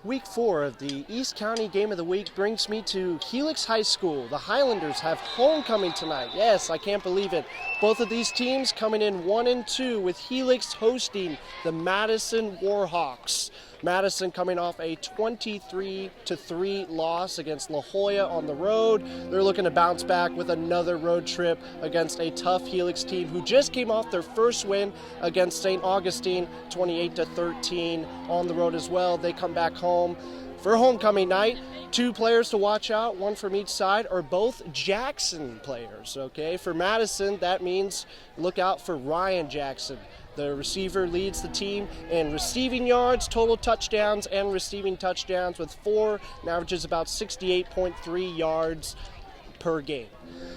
Week 4 of the East County Game of the Week brings me to Helix High School. The Highlanders have homecoming tonight. Yes, I can't believe it. Both of these teams coming in 1-2 with Helix hosting the Madison Warhawks. Madison coming off a 23-3 loss against Laue on the road. They're looking to bounce back with another road trip against a tough Helix team who just came off their first win against St. Augustine, 28-13 on the road as well. They come back home for homecoming night. Two players to watch out, one from each side, are both Jackson players, okay? For Madison, that means look out for Ryan Jackson. The receiver leads the team in receiving yards, total touchdowns, and receiving touchdowns with 4 and averages about 68.3 yards per game.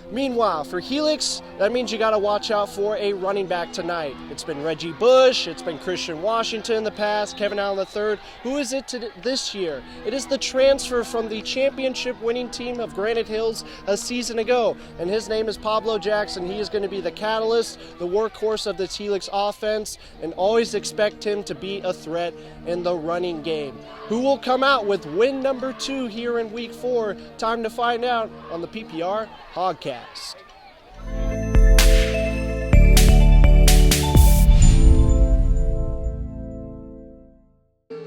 Meanwhile, for Helix, that means you got to watch out for a running back tonight. It's been Reggie Bush, it's been Christian Washington in the past, Kevin Allen III. Who is it this year? It is the transfer from the championship-winning team of Granite Hills a season ago, and his name is Pablo Jackson. He is going to be the catalyst, the workhorse of this Helix offense, and always expect him to be a threat in the running game. Who will come out with win number 2 here in Week 4? Time to find out on the PPR Hogcast.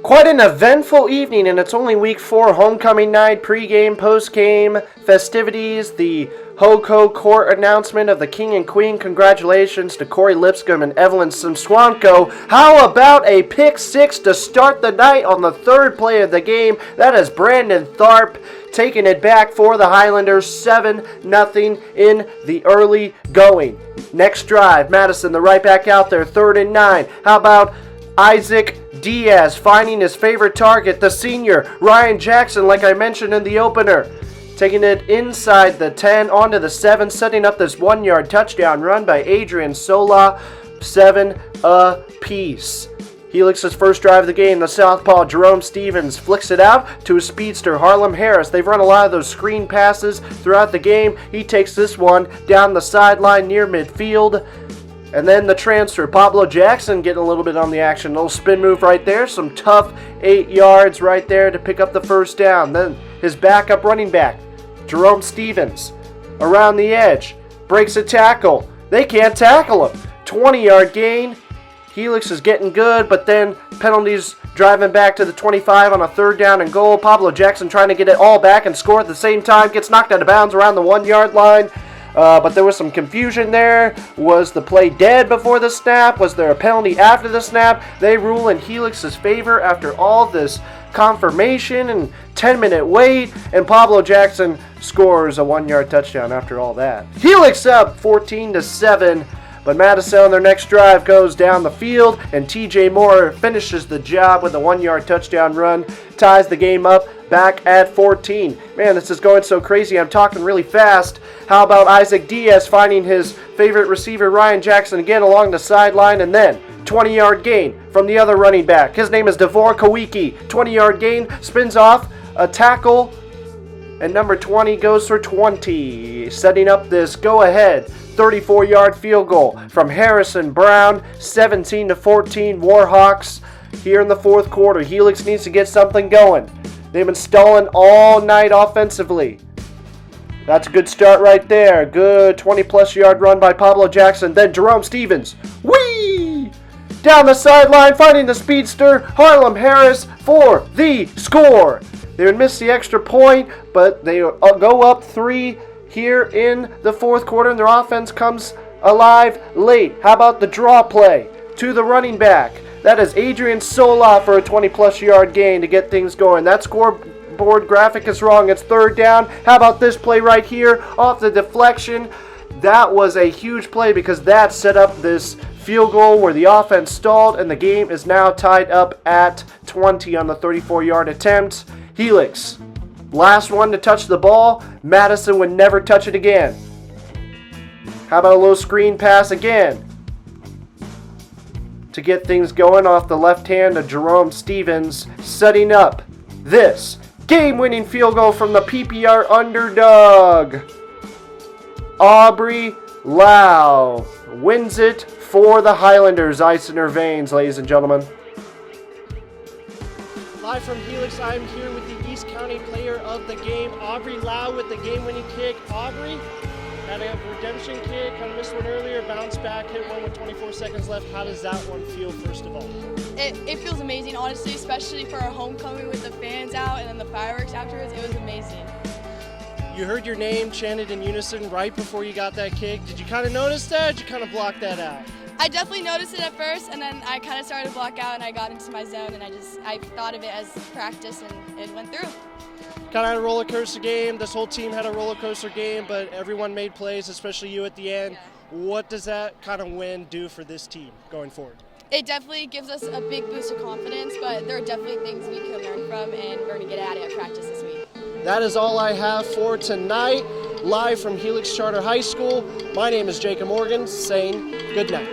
Quite an eventful evening, and it's only Week 4 homecoming night, pregame, postgame, festivities, the Hoco court announcement of the King and Queen. Congratulations to Corey Lipscomb and Evelyn Simswanko. How about a pick 6 to start the night on the third play of the game? That is Brandon Tharp taking it back for the Highlanders, 7-0 in the early going. Next drive, Madison, the right back out there, 3rd and 9. How about Isaac Diaz finding his favorite target, the senior, Ryan Jackson, like I mentioned in the opener. Taking it inside the 10, onto the 7, setting up this 1-yard touchdown run by Adrian Sola, 7 apiece. Helix's first drive of the game, the southpaw Jerome Stevens flicks it out to his speedster Harlem Harris. They've run a lot of those screen passes throughout the game. He takes this one down the sideline near midfield. And then the transfer, Pablo Jackson getting a little bit on the action. A little spin move right there. Some tough 8 yards right there to pick up the first down. Then his backup running back, Jerome Stevens, around the edge, breaks a tackle. They can't tackle him. 20-yard gain. Helix is getting good, but then penalties driving back to the 25 on a 3rd down and goal. Pablo Jackson trying to get it all back and score at the same time. Gets knocked out of bounds around the 1-yard line. But there was some confusion there. Was the play dead before the snap? Was there a penalty after the snap? They rule in Helix's favor after all this confirmation and 10-minute wait, and Pablo Jackson scores a 1-yard touchdown after all that. Helix up 14-7, but Madison on their next drive goes down the field, and TJ Moore finishes the job with a 1-yard touchdown run, ties the game up back at 14. Man, this is going so crazy. I'm talking really fast. How about Isaac Diaz finding his favorite receiver, Ryan Jackson, again along the sideline, and then 20-yard gain from the other running back. His name is Devor Kawiki. 20-yard gain, spins off a tackle, and number 20 goes for 20, setting up this go-ahead 34-yard field goal from Harrison Brown, 17-14 Warhawks here in the fourth quarter. Helix needs to get something going. They've been stalling all night offensively. That's a good start right there. Good 20-plus yard run by Pablo Jackson. Then Jerome Stevens. Whee! Down the sideline, finding the speedster, Harlem Harris for the score. They would miss the extra point, but they go up 3 here in the fourth quarter, and their offense comes alive late. How about the draw play to the running back? That is Adrian Sola for a 20-plus yard gain to get things going. That scoreboard graphic is wrong. It's 3rd down. How about this play right here off the deflection? That was a huge play because that set up this field goal where the offense stalled, and the game is now tied up at 20 on the 34-yard attempt. Helix, last one to touch the ball. Madison would never touch it again. How about a little screen pass again to get things going off the left hand of Jerome Stevens, setting up this game-winning field goal from the PPR underdog. Aubrey Laue wins it for the Highlanders. Ice in her veins, ladies and gentlemen. Live from Helix, I'm here with the East County player of the game, Aubrey Laue, with the game-winning kick. Aubrey had a redemption kick, kind of missed one earlier, bounced back, hit one with 24 seconds left. How does that one feel, first of all? It feels amazing, honestly, especially for our homecoming with the fans out and then the fireworks afterwards. It was amazing. You heard your name chanted in unison right before you got that kick. Did you kind of notice that, or did you kind of block that out? I definitely noticed it at first, and then I kind of started to block out, and I got into my zone, and I thought of it as practice, and it went through. Kind of had a roller coaster game. This whole team had a roller coaster game, but everyone made plays, especially you at the end. Yeah. What does that kind of win do for this team going forward? It definitely gives us a big boost of confidence, but there are definitely things we can learn from, and we're going to get at it at practice this week. That is all I have for tonight. Live from Helix Charter High School, my name is Jacob Morgan, saying good night.